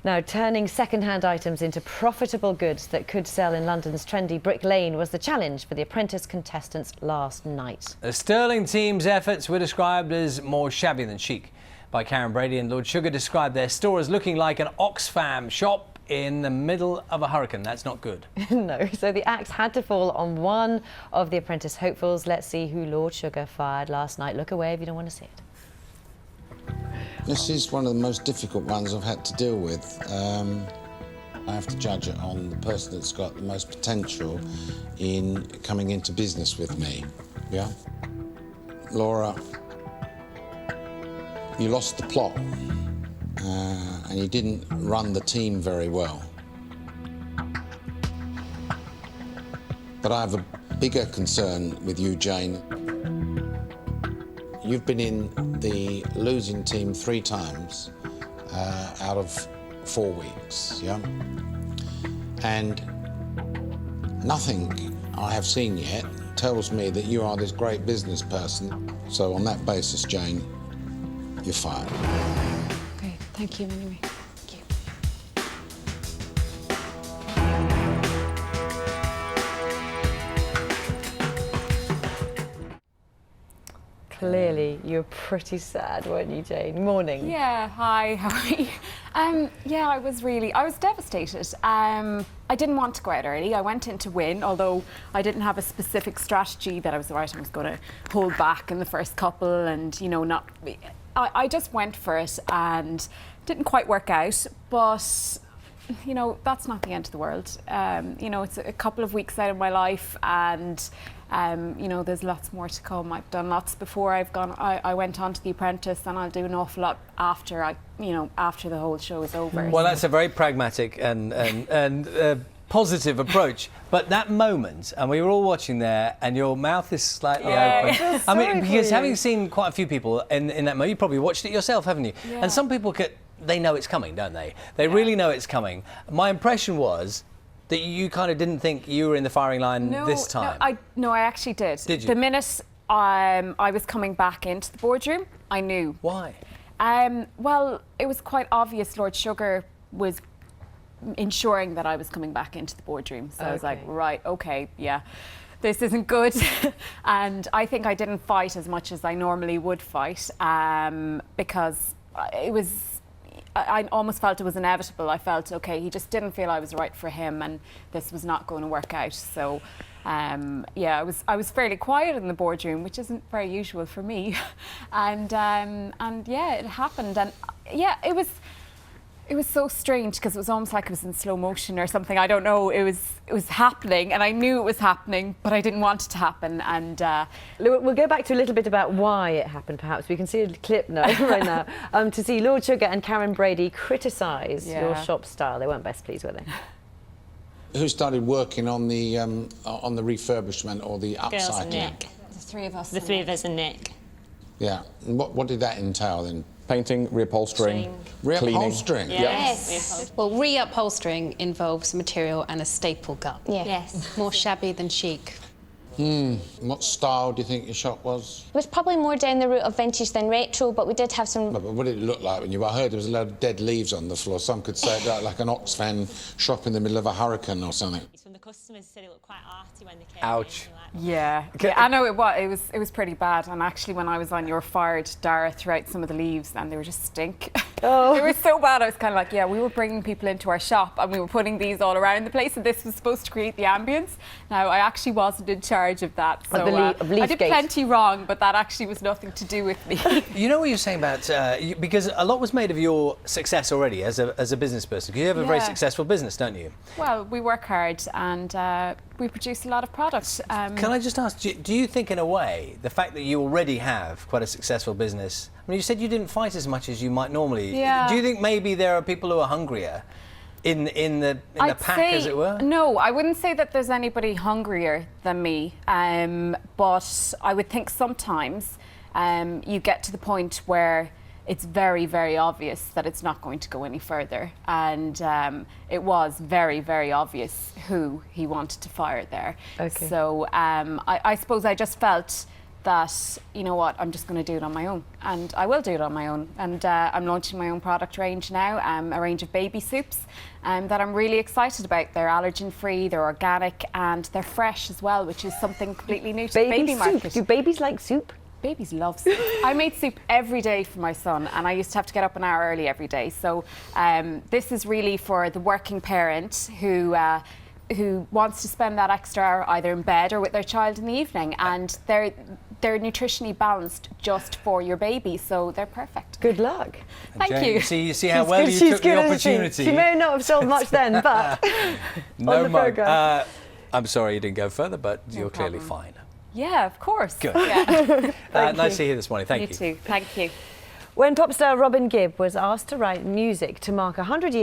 Now, turning second-hand items into profitable goods that could sell in London's trendy Brick Lane was the challenge for the Apprentice contestants last night. The Sterling team's efforts were described as more shabby than chic by Karen Brady, and Lord Sugar described their store as looking like an Oxfam shop in the middle of a hurricane. That's not good. No, so the axe had to fall on one of the Apprentice hopefuls. Let's see who Lord Sugar fired last night. Look away if you don't want to see it. This is one of the most difficult ones I've had to deal with. I have to judge it on the person that's got the most potential in coming into business with me, yeah? Laura, you lost the plot and you didn't run the team very well. But I have a bigger concern with you, Jane. You've been in the losing team 3 times out of 4 weeks, yeah? And nothing I have seen yet tells me that you are this great business person. So on that basis, Jane, you're fired. Okay, thank you anyway. Thank you. Clearly, you were pretty sad, weren't you, Jane? Morning. Yeah, hi, how are you? Yeah, I was devastated. I didn't want to go out early. I went in to win, although I didn't have a specific strategy that I was going to hold back in the first couple and, you know, I just went for it and didn't quite work out, but you know, that's not the end of the world. You know, it's a couple of weeks out of my life and you know, there's lots more to come. I've done lots before I went on to The Apprentice, and I'll do an awful lot after after the whole show is over. Well, that's a very pragmatic and positive approach. But that moment, and we were all watching there, and your mouth is slightly open. I mean, because having seen quite a few people in that moment, you probably watched it yourself, haven't you? Yeah. And some people they know it's coming, don't they? They really know it's coming. My impression was that you kind of didn't think you were in the firing line this time. No, I actually did. Did you? The minute I was coming back into the boardroom, I knew. Why? Well, it was quite obvious Lord Sugar was ensuring that I was coming back into the boardroom. So I was like, right, okay, yeah, this isn't good. And I think I didn't fight as much as I normally would fight because I almost felt it was inevitable. I felt, okay, he just didn't feel I was right for him and this was not going to work out. So, yeah, I was fairly quiet in the boardroom, which isn't very usual for me. And yeah, it happened. And yeah, it was so strange because it was almost like it was in slow motion or something. I don't know. It was happening, and I knew it was happening, but I didn't want it to happen. And we'll go back to a little bit about why it happened. Perhaps we can see a clip now, right now, to see Lord Sugar and Karen Brady criticise your shop style. They weren't best pleased, were they? Who started working on the refurbishment or the upcycling? Girls and Nick. the 3 of us. The 3 of us and Nick. Yeah. And what did that entail then? Painting, reupholstering, cleaning. Reupholstering? Yes. Well, reupholstering involves material and a staple gun. Yeah. Yes. More shabby than chic. What style do you think your shop was? It was probably more down the route of vintage than retro, but we did have some... But what did it look like when I heard there was a load of dead leaves on the floor. Some could say it looked like an Oxfam shop in the middle of a hurricane or something. When the customers said it looked quite arty when they came Ouch. in. Yeah, I know it was pretty bad. And actually, when I was on Your Fired, Dara threw out some of the leaves, and they were just stink. Oh. It was so bad. I was kind of like, yeah, we were bringing people into our shop, and we were putting these all around the place, and this was supposed to create the ambience. Now, I actually wasn't in charge of that, so I did plenty wrong, but that actually was nothing to do with me. You know what you're saying about because a lot was made of your success already as a business person. Because you have a very successful business, don't you? Well, we work hard and we produce a lot of products. Can I just ask, do you think in a way the fact that you already have quite a successful business, I mean, you said you didn't fight as much as you might normally. Yeah. Do you think maybe there are people who are hungrier in the pack, as it were? No, I wouldn't say that there's anybody hungrier than me, but I would think sometimes you get to the point where it's very, very obvious that it's not going to go any further. And it was very, very obvious who he wanted to fire there. Okay. So I suppose I just felt that, you know what, I'm just going to do it on my own, and I will do it on my own. And I'm launching my own product range now, a range of baby soups that I'm really excited about. They're allergen-free, they're organic, and they're fresh as well, which is something completely new to the baby market. Do babies like soup? Babies love soup. I made soup every day for my son, and I used to have to get up an hour early every day. So this is really for the working parent who wants to spend that extra hour either in bed or with their child in the evening, and they're nutritionally balanced just for your baby, so they're perfect. Good luck. Thank Jane, you. You see how well you took the opportunity. She may not have sold much then, but no on the mug. programme. I'm sorry you didn't go further, but you're clearly fine. Yeah, of course. Good. Yeah. Nice to hear this morning. Thank you. You too. Thank you. When pop star Robin Gibb was asked to write music to mark 100 years